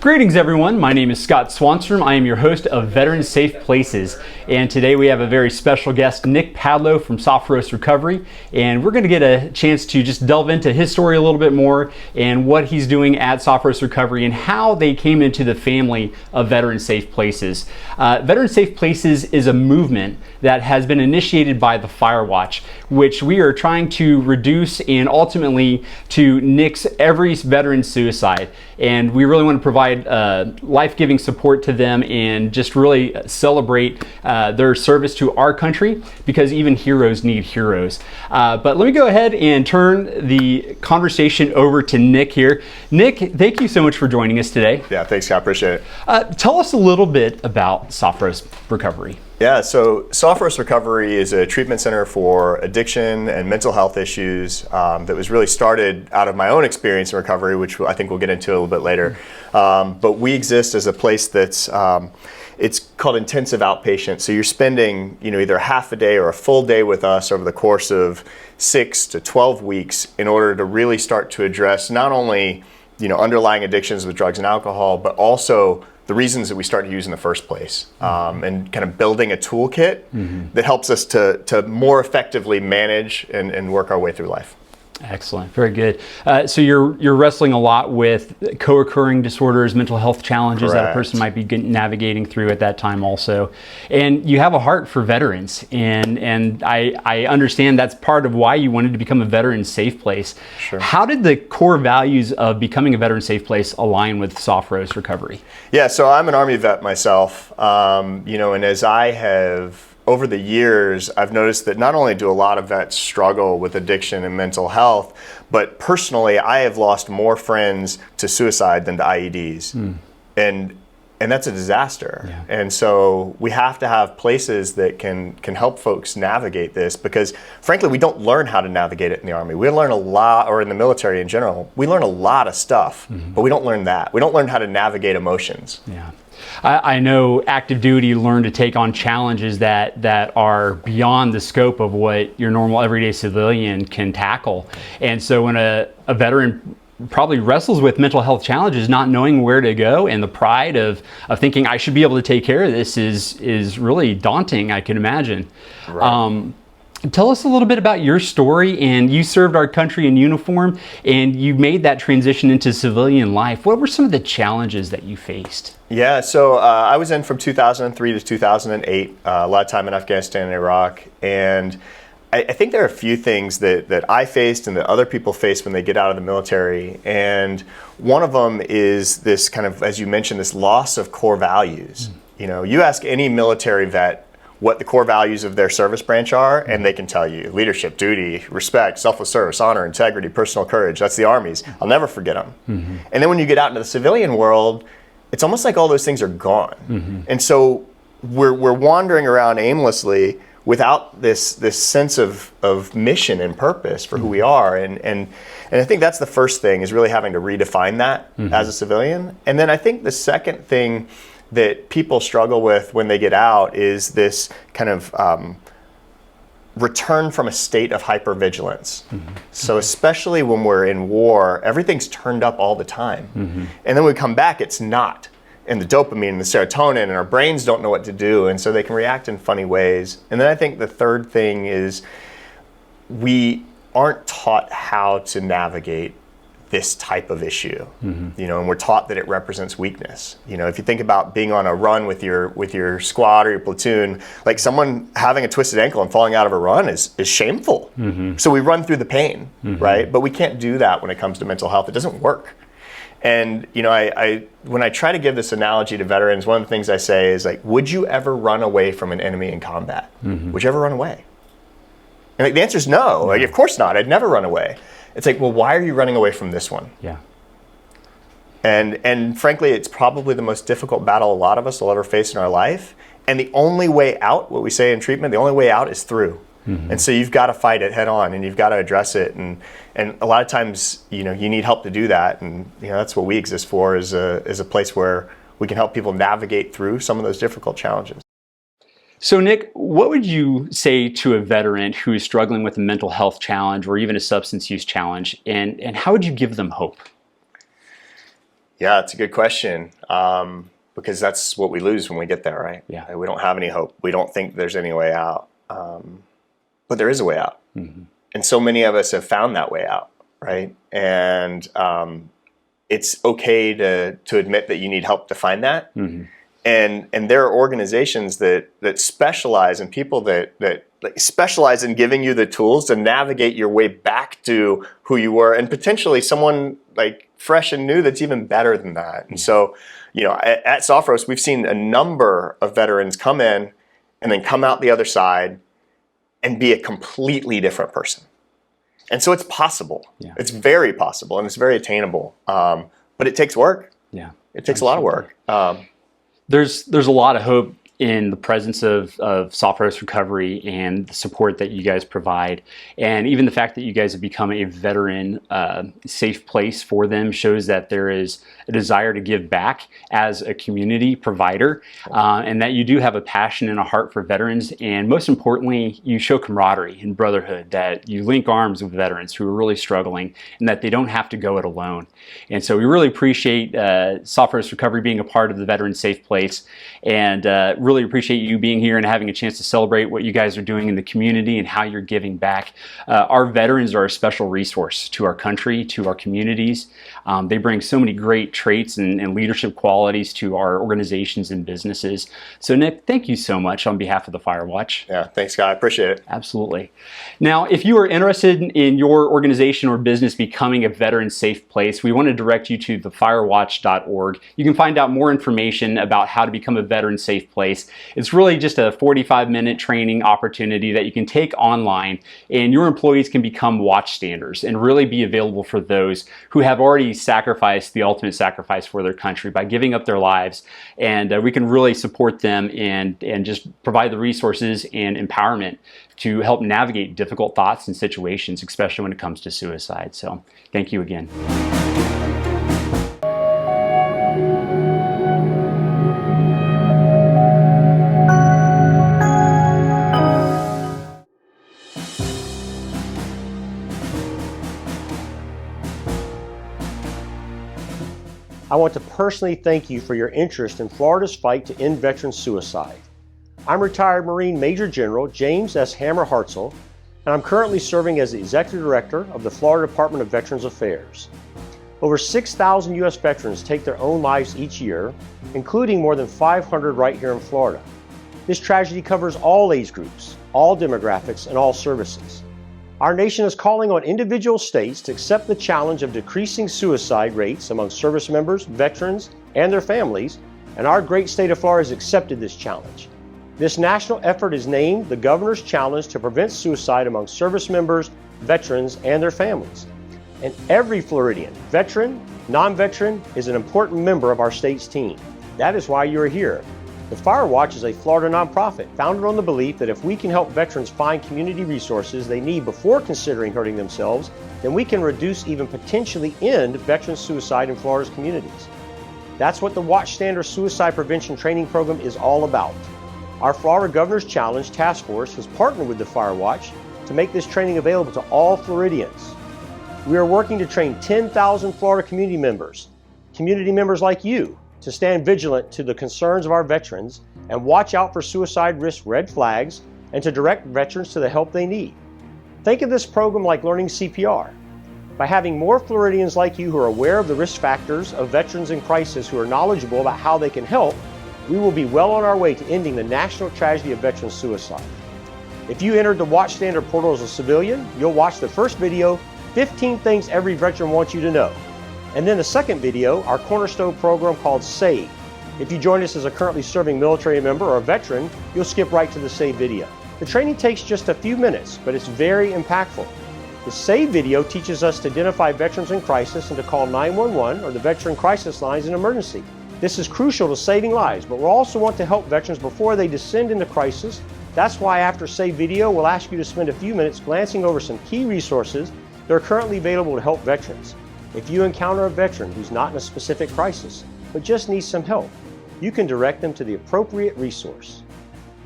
Greetings everyone, my name is Scott Swanstrom. I am your host of Veteran Safe Places, and today we have a very special guest, Nick Padlow from Soft Roast Recovery, and we're going to get a chance to just delve into his story a little bit more and what he's doing at Soft Roast Recovery and how they came into the family of Veteran Safe Places. Veteran Safe Places is a movement that has been initiated by the Firewatch, which we are trying to reduce and ultimately to nix every veteran suicide. And we really want to provide life-giving support to them and just really celebrate their service to our country, because even heroes need heroes. But let me go ahead and turn the conversation over to Nick here. Nick, thank you so much for joining us today. Yeah, thanks, Scott. Appreciate it. Tell us a little bit about Soft Roast Recovery. Yeah, so Soft Roast Recovery is a treatment center for addiction and mental health issues that was really started out of my own experience in recovery, which I think we'll get into a little bit later. But we exist as a place that's it's called intensive outpatient. So you're spending, either half a day or a full day with us over the course of 6 to 12 weeks in order to really start to address not only underlying addictions with drugs and alcohol, but also the reasons that we started using in the first place, and kind of building a toolkit that helps us to more effectively manage and work our way through life. Excellent, very good. So you're wrestling a lot with co-occurring disorders, mental health challenges that a person might be navigating through at that time also. And you have a heart for veterans, and I understand that's part of why you wanted to become a veteran safe place. Sure. How did the core values of becoming a veteran safe place align with Soft Roast Recovery? Yeah, so I'm an Army vet myself, and as I have over the years, I've noticed that not only do a lot of vets struggle with addiction and mental health, but personally, I have lost more friends to suicide than to IEDs. And that's a disaster. Yeah. And so we have to have places that can help folks navigate this, because frankly, we don't learn how to navigate it in the Army. We learn a lot, or in the military in general, we learn a lot of stuff, but we don't learn that. We don't learn how to navigate emotions. Yeah. I know active duty learn to take on challenges that are beyond the scope of what your normal everyday civilian can tackle. And so when a veteran probably wrestles with mental health challenges, not knowing where to go, and the pride of thinking I should be able to take care of this is really daunting, I can imagine. Right. Tell us a little bit about your story. And you served our country in uniform, and you made that transition into civilian life. What were some of the challenges that you faced? Yeah, so I was in from 2003 to 2008, a lot of time in Afghanistan and Iraq, and I think there are a few things that I faced and that other people face when they get out of the military, and one of them is this kind of, as you mentioned, this loss of core values. You ask any military vet what the core values of their service branch are, and they can tell you: leadership, duty, respect, selfless service, honor, integrity, personal courage. That's the Army's. I'll never forget them. And then when you get out into the civilian world, it's almost like all those things are gone. And so we're wandering around aimlessly without this sense of mission and purpose for who we are. And I think that's the first thing, is really having to redefine that as a civilian. And then I think the second thing that people struggle with when they get out is this kind of return from a state of hypervigilance. So especially when we're in war, everything's turned up all the time. And then when we come back, it's not. And the dopamine and the serotonin, and our brains don't know what to do, and so they can react in funny ways. And then I think the third thing is we aren't taught how to navigate this type of issue, and we're taught that it represents weakness. If you think about being on a run with your squad or your platoon, like someone having a twisted ankle and falling out of a run is shameful. So we run through the pain, right? But we can't do that when it comes to mental health. It doesn't work. And when I try to give this analogy to veterans, one of the things I say is, like, would you ever run away from an enemy in combat? Would you ever run away? And the answer is no. Like, of course not. I'd never run away. It's like, well, why are you running away from this one? Yeah. And frankly, it's probably the most difficult battle a lot of us will ever face in our life. And the only way out, what we say in treatment, the only way out is through. And so you've got to fight it head on, and you've got to address it. And a lot of times, you need help to do that. And that's what we exist for, is a place where we can help people navigate through some of those difficult challenges. So Nick, what would you say to a veteran who is struggling with a mental health challenge or even a substance use challenge, and how would you give them hope? Yeah, it's a good question. Because that's what we lose when we get there, right? Yeah. We don't have any hope. We don't think there's any way out. But there is a way out. Mm-hmm. And so many of us have found that way out, right? And it's okay to admit that you need help to find that. Mm-hmm. And there are organizations that specialize in people that specialize in giving you the tools to navigate your way back to who you were, and potentially someone like fresh and new that's even better than that. And so, at Sophros, we've seen a number of veterans come in and then come out the other side and be a completely different person. And so it's possible. Yeah. It's very possible, and it's very attainable. But it takes work. Yeah, it takes a lot of work. There's a lot of hope in the presence of Sophros Recovery and the support that you guys provide. And even the fact that you guys have become a veteran safe place for them shows that there is a desire to give back as a community provider, and that you do have a passion and a heart for veterans. And most importantly, you show camaraderie and brotherhood, that you link arms with veterans who are really struggling and that they don't have to go it alone. And so we really appreciate Sophros Recovery being a part of the Veteran Safe Place, and really appreciate you being here and having a chance to celebrate what you guys are doing in the community and how you're giving back. Our veterans are a special resource to our country, to our communities. They bring so many great traits and leadership qualities to our organizations and businesses. So Nick, thank you so much on behalf of the Fire Watch. Yeah, thanks, Scott. I appreciate it. Absolutely. Now, if you are interested in your organization or business becoming a veteran safe place, we want to direct you to thefirewatch.org. You can find out more information about how to become a veteran safe place. It's really just a 45-minute training opportunity that you can take online, and your employees can become watchstanders and really be available for those who have already sacrificed the ultimate sacrifice for their country by giving up their lives. And we can really support them and just provide the resources and empowerment to help navigate difficult thoughts and situations, especially when it comes to suicide. So thank you again. I want to personally thank you for your interest in Florida's fight to end veteran suicide. I'm retired Marine Major General James S. Hammer Hartzell, and I'm currently serving as the Executive Director of the Florida Department of Veterans Affairs. Over 6,000 U.S. veterans take their own lives each year, including more than 500 right here in Florida. This tragedy covers all age groups, all demographics, and all services. Our nation is calling on individual states to accept the challenge of decreasing suicide rates among service members, veterans, and their families, and our great state of Florida has accepted this challenge. This national effort is named the Governor's Challenge to Prevent Suicide Among Service Members, Veterans, and Their Families. And every Floridian, veteran, non-veteran, is an important member of our state's team. That is why you are here. The Fire Watch is a Florida nonprofit founded on the belief that if we can help veterans find community resources they need before considering hurting themselves, then we can reduce, even potentially end, veteran suicide in Florida's communities. That's what the Watchstander Suicide Prevention Training Program is all about. Our Florida Governor's Challenge Task Force has partnered with the Fire Watch to make this training available to all Floridians. We are working to train 10,000 Florida community members like you, to stand vigilant to the concerns of our veterans and watch out for suicide risk red flags, and to direct veterans to the help they need. Think of this program like learning CPR. By having more Floridians like you who are aware of the risk factors of veterans in crisis, who are knowledgeable about how they can help, we will be well on our way to ending the national tragedy of veteran suicide. If you entered the Watchstander portal as a civilian, you'll watch the first video, 15 Things Every Veteran Wants You to Know. And then the second video, our cornerstone program called SAVE. If you join us as a currently serving military member or a veteran, you'll skip right to the SAVE video. The training takes just a few minutes, but it's very impactful. The SAVE video teaches us to identify veterans in crisis and to call 911 or the Veteran Crisis Lines in emergency. This is crucial to saving lives, but we also want to help veterans before they descend into crisis. That's why after SAVE video, we'll ask you to spend a few minutes glancing over some key resources that are currently available to help veterans. If you encounter a veteran who's not in a specific crisis, but just needs some help, you can direct them to the appropriate resource.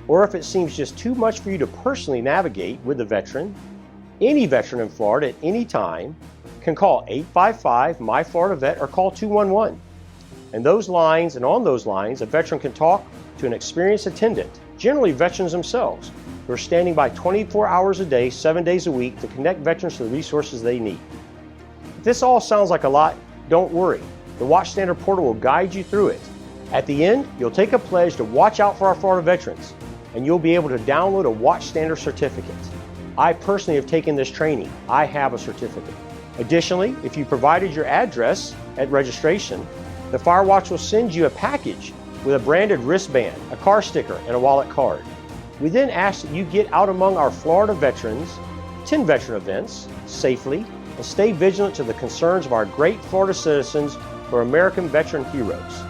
Or if it seems just too much for you to personally navigate with the veteran, any veteran in Florida at any time can call 855-MY-FLORIDA-VET or call 211. And those lines and on those lines, a veteran can talk to an experienced attendant, generally veterans themselves, who are standing by 24 hours a day, 7 days a week to connect veterans to the resources they need. If this all sounds like a lot, don't worry. The Watchstander portal will guide you through it. At the end, you'll take a pledge to watch out for our Florida veterans, and you'll be able to download a Watchstander certificate. I personally have taken this training. I have a certificate. Additionally, if you provided your address at registration, the Firewatch will send you a package with a branded wristband, a car sticker, and a wallet card. We then ask that you get out among our Florida veterans, attend veteran events safely, and stay vigilant to the concerns of our great Florida citizens who are American veteran heroes.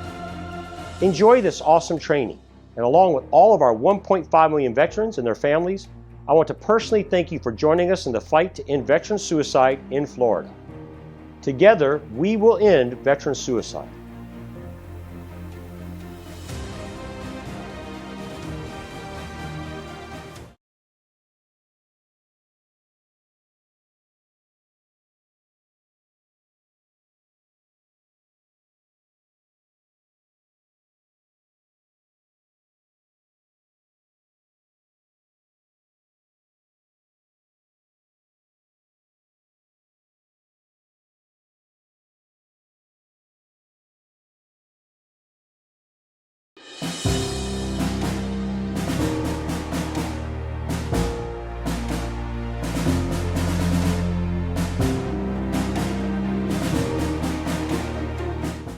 Enjoy this awesome training, and along with all of our 1.5 million veterans and their families, I want to personally thank you for joining us in the fight to end veteran suicide in Florida. Together, we will end veteran suicide.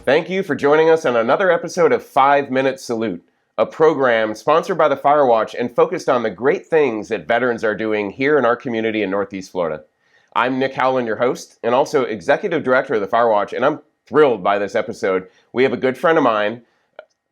Thank you for joining us on another episode of 5 Minute Salute, a program sponsored by the Firewatch and focused on the great things that veterans are doing here in our community in Northeast Florida. I'm Nick Howland, your host, and also Executive Director of the Firewatch, and I'm thrilled by this episode. We have a good friend of mine,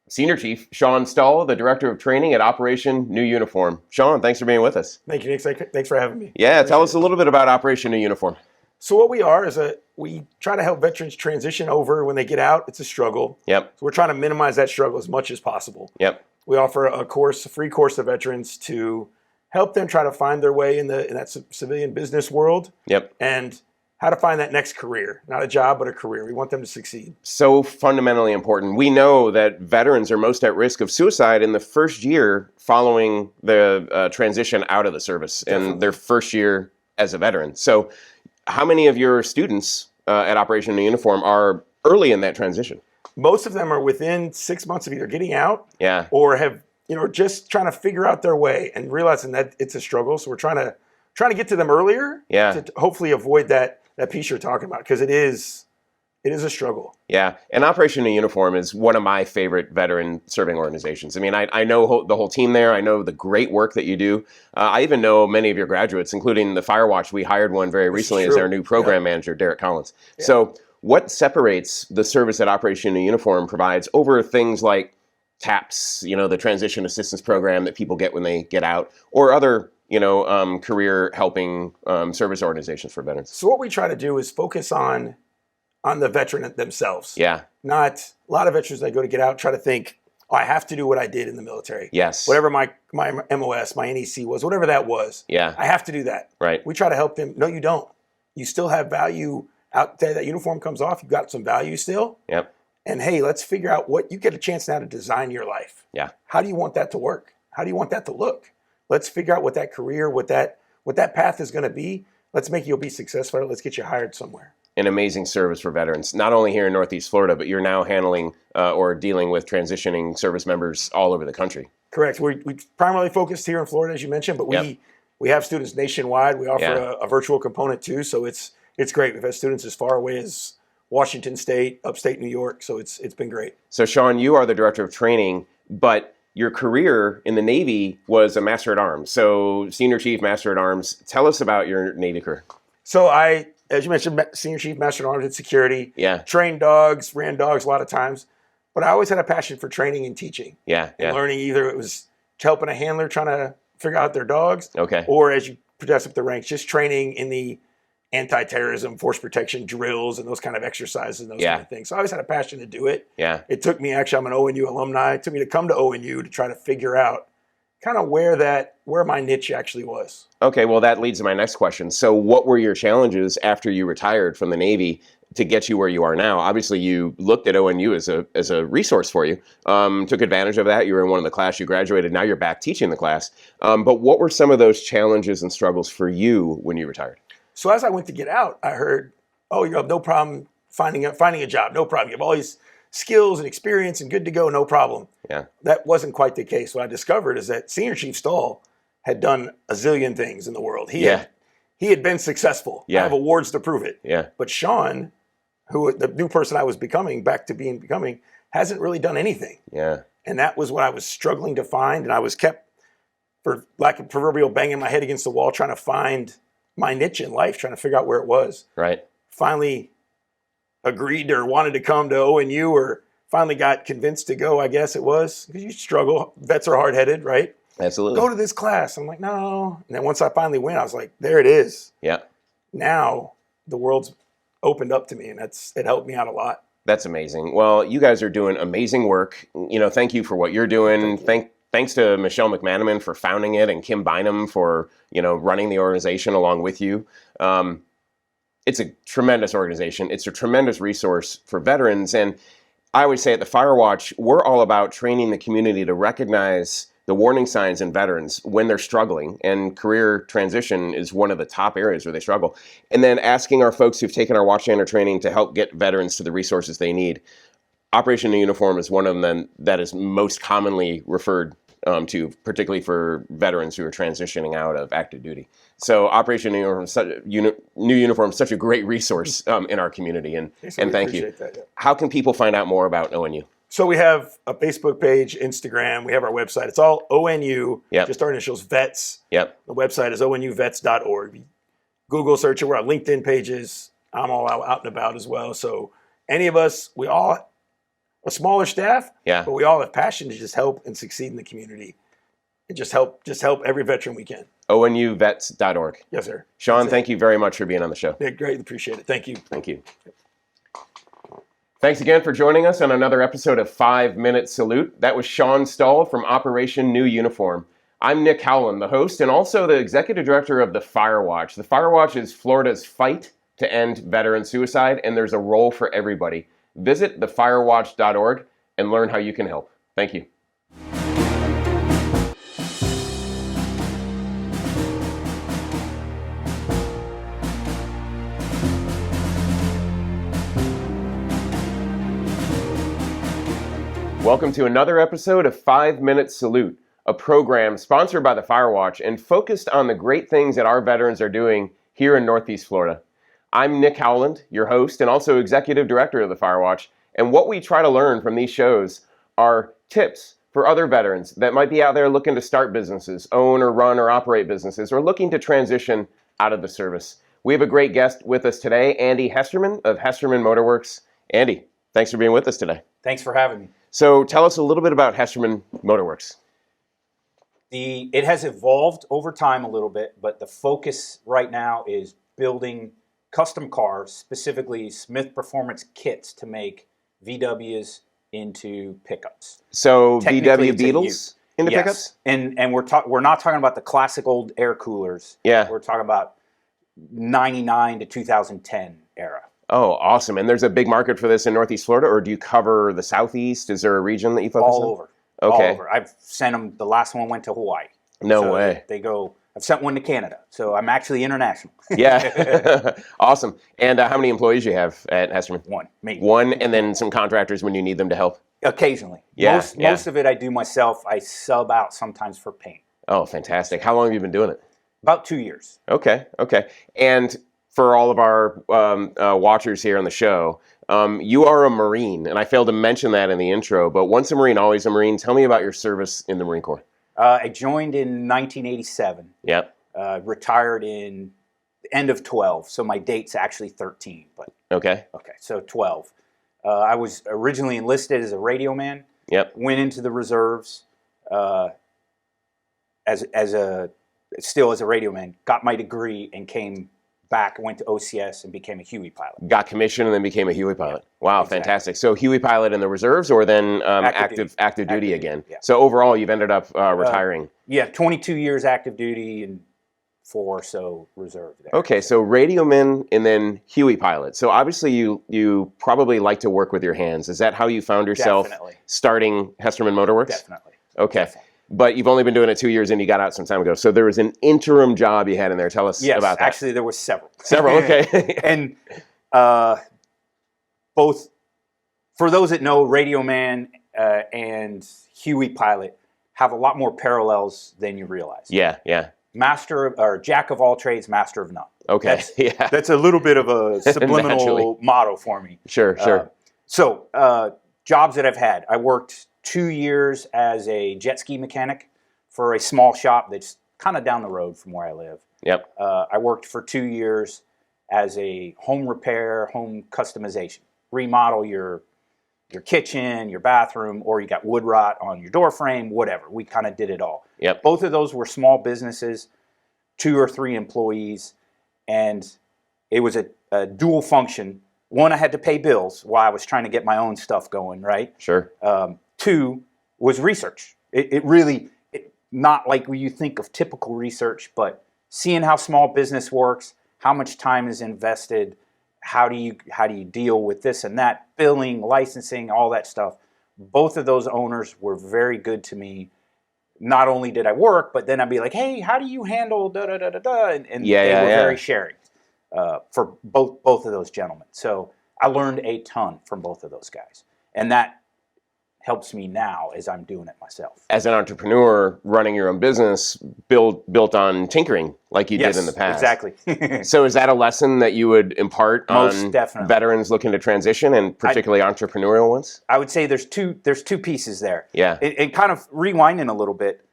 Senior Chief Sean Stahl, the Director of Training at Operation New Uniform. Sean, thanks for being with us. Thank you, Nick. Thanks for having me. Yeah, tell us a little bit about Operation New Uniform. So what we are is we try to help veterans transition over when they get out. It's a struggle. Yep. So we're trying to minimize that struggle as much as possible. Yep. We offer a free course to veterans to help them try to find their way in that civilian business world. Yep. And how to find that next career, not a job, but a career. We want them to succeed. So fundamentally important. We know that veterans are most at risk of suicide in the first year following the transition out of the service and their first year as a veteran. So how many of your students at Operation New Uniform are early in that transition? Most of them are within 6 months of either getting out or have, just trying to figure out their way and realizing that it's a struggle. So we're trying to get to them earlier to hopefully avoid that piece you're talking about, because it is a struggle. Yeah, and Operation New Uniform is one of my favorite veteran serving organizations. I mean, I know the whole team there. I know the great work that you do. I even know many of your graduates, including the Firewatch. We hired one very recently as our new program manager, Derek Collins. Yeah. So what separates the service that Operation New Uniform provides over things like TAPS, the transition assistance program that people get when they get out, or other career helping service organizations for veterans? So what we try to do is focus on the veteran themselves. Yeah. Not a lot of veterans that go to get out try to think, oh, I have to do what I did in the military. Yes. Whatever my MOS, my NEC was, whatever that was. Yeah. I have to do that. Right. We try to help them. No, you don't. You still have value out there. That uniform comes off. You've got some value still. Yep. And hey, let's figure out what you get a chance now to design your life. Yeah. How do you want that to work? How do you want that to look? Let's figure out what that career, what that path is going to be. Let's make you be successful. Let's get you hired somewhere. An amazing service for veterans, not only here in Northeast Florida, but you're now handling or dealing with transitioning service members all over the country. Correct. We primarily focused here in Florida, as you mentioned, but we have students nationwide. We offer a virtual component too, so it's great. We've had students as far away as Washington State, upstate New York, so it's been great. So Sean, you are the Director of Training, but your career in the Navy was a Master at Arms. So Senior Chief, Master at Arms. Tell us about your Navy career. So as you mentioned, Senior Chief, Master at Arms in security. Yeah. Trained dogs, ran dogs a lot of times. But I always had a passion for training and teaching. Yeah. And learning, either it was helping a handler trying to figure out their dogs. Okay. Or as you progress up the ranks, just training in the anti-terrorism, force protection drills, and those kind of exercises and those kind of things. So I always had a passion to do it. Yeah. It took me, actually, I'm an ONU alumni. It took me to come to ONU to try to figure out kind of where my niche actually was. Okay, well, that leads to my next question. So what were your challenges after you retired from the Navy to get you where you are now. Obviously, you looked at ONU as a resource for you, took advantage of that. You were in one of the class, you graduated, now you're back teaching the class. But what were some of those challenges and struggles for you when you retired? So as I went to get out, I heard, oh, you have no problem finding a job, no problem. You have all these skills and experience and good to go, no problem. Yeah. That wasn't quite the case. What I discovered is that Senior Chief Stahl had done a zillion things in the world. He had been successful. Yeah. I have awards to prove it. Yeah. But Sean, who the new person I was becoming, hasn't really done anything. Yeah. And that was what I was struggling to find. And I was kept, for lack of proverbial, banging my head against the wall, trying to find my niche in life, trying to figure out where it was. Right. Finally agreed or wanted to come to ONU, or finally got convinced to go, I guess it was. Because you struggle. Vets are hard-headed, right? Absolutely. Go to this class. I'm like, no. And then once I finally went, I was like, there it is. Yeah. Now the world's opened up to me, and it helped me out a lot. That's amazing. Well, you guys are doing amazing work. Thank you for what you're doing. Thanks to Michelle McManaman for founding it, and Kim Bynum for, running the organization along with you. It's a tremendous organization. It's a tremendous resource for veterans. And I always say at the Firewatch, we're all about training the community to recognize the warning signs in veterans when they're struggling, and career transition is one of the top areas where they struggle. And then asking our folks who've taken our Watchstander training to help get veterans to the resources they need. Operation New Uniform is one of them that is most commonly referred to, particularly for veterans who are transitioning out of active duty. So Operation New Uniform is such a great resource in our community, and thank you. That, yeah. How can people find out more about ONU? So we have a Facebook page, Instagram, we have our website. It's all ONU, just our initials, Vets. Yep. The website is onuvets.org. Google search it. We're on LinkedIn pages. I'm all out and about as well. So any of us, we all a smaller staff, but we all have passion to just help and succeed in the community, and just help every veteran we can. onuvets.org. Yes, sir. Sean, thank you very much for being on the show. Yeah, great. Appreciate it. Thank you. Thank you. Thanks again for joining us on another episode of 5 Minute Salute. That was Sean Stahl from Operation New Uniform. I'm Nick Howland, the host and also the executive director of the Firewatch. The Firewatch is Florida's fight to end veteran suicide, and there's a role for everybody. Visit thefirewatch.org and learn how you can help. Thank you. Welcome to another episode of 5 Minute Salute, a program sponsored by the Firewatch and focused on the great things that our veterans are doing here in Northeast Florida. I'm Nick Howland, your host and also executive director of the Firewatch, and what we try to learn from these shows are tips for other veterans that might be out there looking to start businesses, own or run or operate businesses, or looking to transition out of the service. We have a great guest with us today, Andy Hesterman of Hesterman Motorworks. Andy, thanks for being with us today. Thanks for having me. So tell us a little bit about Hesterman Motorworks. It has evolved over time a little bit, but the focus right now is building custom cars, specifically Smith Performance kits to make VWs into pickups. So VW Beetles into pickups? And we're not talking about the classic old air coolers. Yeah. We're talking about 99 to 2010 era. Oh, awesome. And there's a big market for this in Northeast Florida, or do you cover the Southeast? Is there a region that you focus on? All over. Okay. All over. I've sent them, the last one went to Hawaii. No way. They go, I've sent one to Canada. So I'm actually international. Yeah. Awesome. And how many employees do you have at Hesterman? One, me. One, and then some contractors when you need them to help? Occasionally. Yeah. Most of it I do myself. I sub out sometimes for paint. Oh, fantastic. How long have you been doing it? About 2 years. Okay. And for all of our watchers here on the show, you are a Marine, and I failed to mention that in the intro, but once a Marine, always a Marine. Tell me about your service in the Marine Corps. I joined in 1987. Yep. Retired in the end of 12, so my date's actually 13. But Okay, so 12. I was originally enlisted as a radio man. Yep. Went into the reserves as a radio man. Got my degree and came back, went to OCS and became a Huey pilot. Got commissioned and then became a Huey pilot. Yeah, wow, exactly. Fantastic. So Huey pilot in the reserves, or then active duty again? Yeah. So overall, you've ended up retiring. Yeah, 22 years active duty and 4 or so reserve there. Okay, so Radioman and then Huey Pilot. So obviously you probably like to work with your hands. Is that how you found yourself starting Hesterman Motorworks? Definitely. Okay. Definitely. But you've only been doing it 2 years and you got out some time ago. So there was an interim job you had in there. Tell us about that. Actually there were several. Several, okay. And both, for those that know, Radioman and Huey Pilot have a lot more parallels than you realize. Yeah, yeah. Jack of all trades, master of none. Okay, That's a little bit of a subliminal motto for me. Sure. So jobs that I've had, I worked 2 years as a jet ski mechanic for a small shop that's kind of down the road from where I live. Yep. I worked for 2 years as a home repair, home customization. Remodel your kitchen, your bathroom, or you got wood rot on your door frame, whatever. We kind of did it all. Yep. Both of those were small businesses, 2 or 3 employees, and it was a dual function. One, I had to pay bills while I was trying to get my own stuff going, right? Sure. 2 was research. It really, not like you think of typical research, but seeing how small business works, how much time is invested, how do you deal with this and that, billing, licensing, all that stuff. Both of those owners were very good to me. Not only did I work, but then I'd be like, hey, how do you handle da-da-da-da-da? And they were very sharing for both of those gentlemen. So I learned a ton from both of those guys. And that helps me now as I'm doing it myself. As an entrepreneur, running your own business built on tinkering like you did in the past. Exactly. So is that a lesson that you would impart Most on definitely. veterans looking to transition, and particularly entrepreneurial ones? I would say there's two pieces there. Yeah. And kind of rewinding a little bit,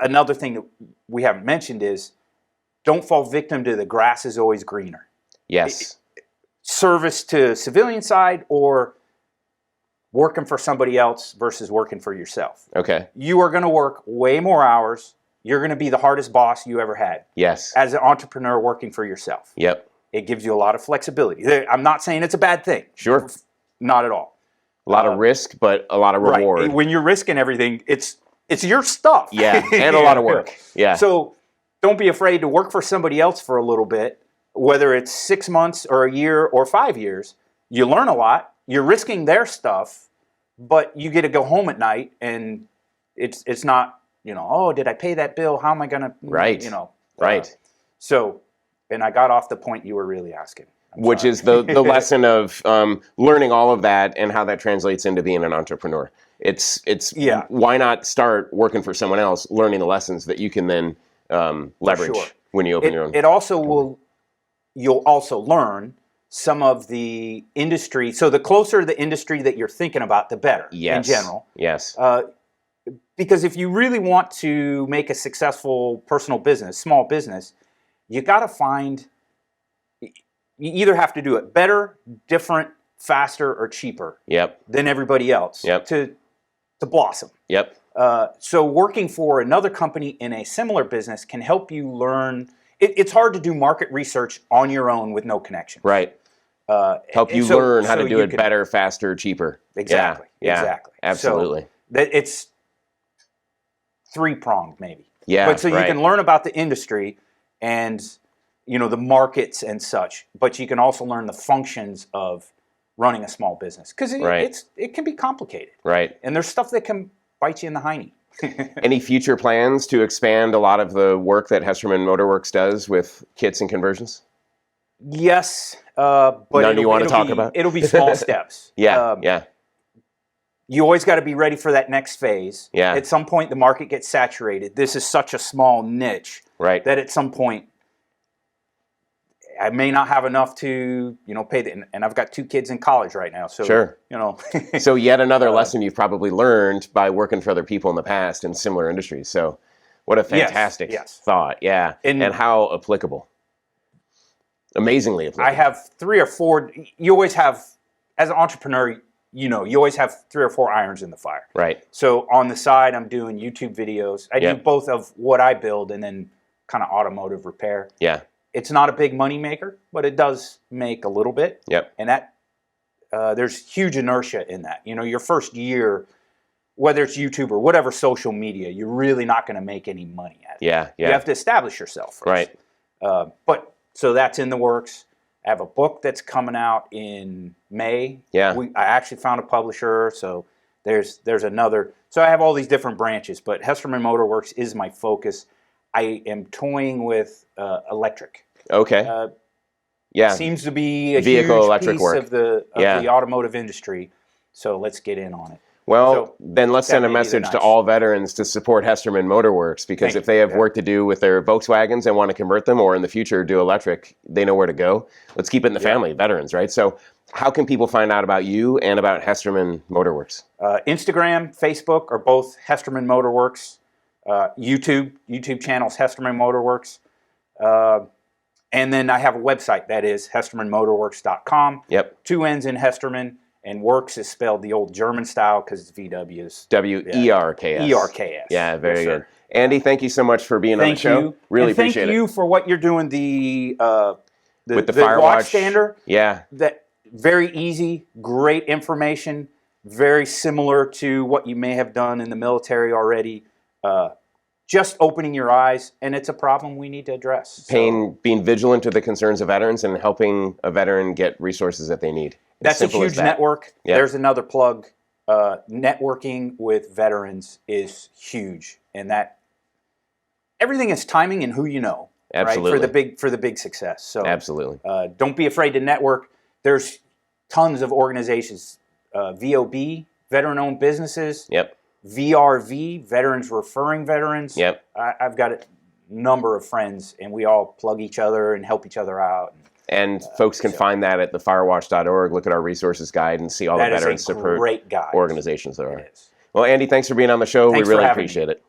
another thing that we haven't mentioned is don't fall victim to the grass is always greener. Yes. Service to civilian side or working for somebody else versus working for yourself. Okay. You are going to work way more hours. You're going to be the hardest boss you ever had. Yes. As an entrepreneur working for yourself. Yep. It gives you a lot of flexibility. I'm not saying it's a bad thing. Sure. Not at all. A lot of risk, but a lot of reward. Right. When you're risking everything, it's your stuff. Yeah, and a lot of work. Yeah. So don't be afraid to work for somebody else for a little bit, whether it's 6 months or a year or 5 years. You learn a lot. You're risking their stuff, but you get to go home at night, and it's not, oh, did I pay that bill? How am I going to, Right. Right. So, and I got off the point you were really asking. Which is the lesson of learning all of that and how that translates into being an entrepreneur. It's why not start working for someone else, learning the lessons that you can then leverage when you open your own. It also you'll also learn some of the industry. So the closer to the industry that you're thinking about, the better in general. Yes. Because if you really want to make a successful personal business, small business, you got to find, you either have to do it better, different, faster, or cheaper than everybody else to blossom. Yep. So working for another company in a similar business can help you learn. It's hard to do market research on your own with no connection. Right. Help you learn how to do it better, faster, cheaper. Exactly. Yeah. Exactly. Absolutely. So it's three-pronged maybe. Yeah. But so you can learn about the industry and the markets and such, but you can also learn the functions of running a small business because it can be complicated. Right. And there's stuff that can bite you in the hiney. Any future plans to expand a lot of the work that Hesterman Motorworks does with kits and conversions? Yes, but none you want to talk about? It'll be small steps. Yeah. You always got to be ready for that next phase. Yeah. At some point, the market gets saturated. This is such a small niche that at some point, I may not have enough to, pay and I've got 2 kids in college right now. So, sure. So yet another lesson you've probably learned by working for other people in the past in similar industries. So what a fantastic thought. Yeah. And how applicable. Amazingly applicable. I have 3 or 4, you always have, as an entrepreneur, you always have 3 or 4 irons in the fire. Right. So on the side, I'm doing YouTube videos. I do both of what I build and then kind of automotive repair. Yeah. It's not a big money maker, but it does make a little bit. Yep. And that there's huge inertia in that. Your first year, whether it's YouTube or whatever social media, you're really not going to make any money at it. Yeah. You have to establish yourself first. Right. But so that's in the works. I have a book that's coming out in May. Yeah. I actually found a publisher, so there's another. So I have all these different branches, but Hesterman Motor Works is my focus. I am toying with electric. Okay. Yeah. Seems to be a vehicle huge electric piece work of the automotive industry. So let's get in on it. Well, then let's send a message to all veterans to support Hesterman Motor Works, because if they have work to do with their Volkswagens and want to convert them, or in the future do electric, they know where to go. Let's keep it in the family, veterans, right? So how can people find out about you and about Hesterman Motor Works? Instagram, Facebook are both Hesterman Motor Works. YouTube channels Hesterman Motor Works. And then I have a website that is hestermanmotorworks.com. Yep. 2 N's in Hesterman. And Works is spelled the old German style because it's VW's. W-E-R-K-S. E-R-K-S. Yeah, very good. Andy, thank you so much for being on the show. Really appreciate it. Thank you for what you're doing. With the Firewatch Stander. Yeah. That very easy, great information, very similar to what you may have done in the military already. Just opening your eyes, and it's a problem we need to address. Being vigilant to the concerns of veterans and helping a veteran get resources that they need. That's a huge network. Yep. There's another plug. Networking with veterans is huge, and that everything is timing and who you know. Absolutely. Right? For the big success. So absolutely. Don't be afraid to network. There's tons of organizations. VOB, veteran-owned businesses. Yep. VRV, veterans referring veterans. Yep. I've got a number of friends, and we all plug each other and help each other out. And folks can find that at thefirewatch.org. Look at our resources guide and see all the veterans support organizations there are. Well, Andy, thanks for being on the show. We really appreciate it.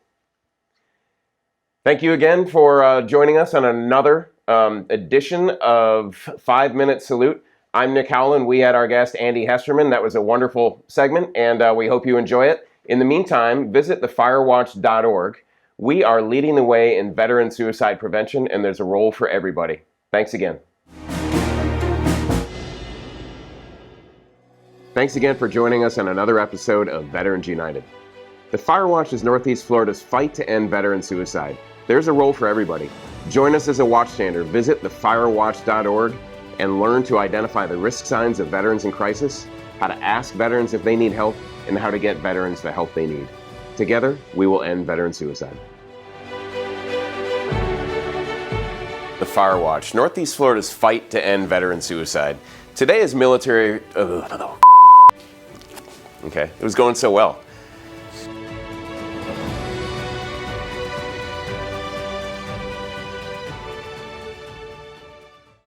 Thank you again for joining us on another edition of 5 Minute Salute. I'm Nick Howland. We had our guest, Andy Hesterman. That was a wonderful segment, and we hope you enjoy it. In the meantime, visit thefirewatch.org. We are leading the way in veteran suicide prevention, and there's a role for everybody. Thanks again. Thanks again for joining us on another episode of Veterans United. The Firewatch is Northeast Florida's fight to end veteran suicide. There's a role for everybody. Join us as a watchstander. Visit thefirewatch.org and learn to identify the risk signs of veterans in crisis, how to ask veterans if they need help, and how to get veterans the help they need. Together, we will end veteran suicide. The Firewatch, Northeast Florida's fight to end veteran suicide. Today is military... Okay, it was going so well.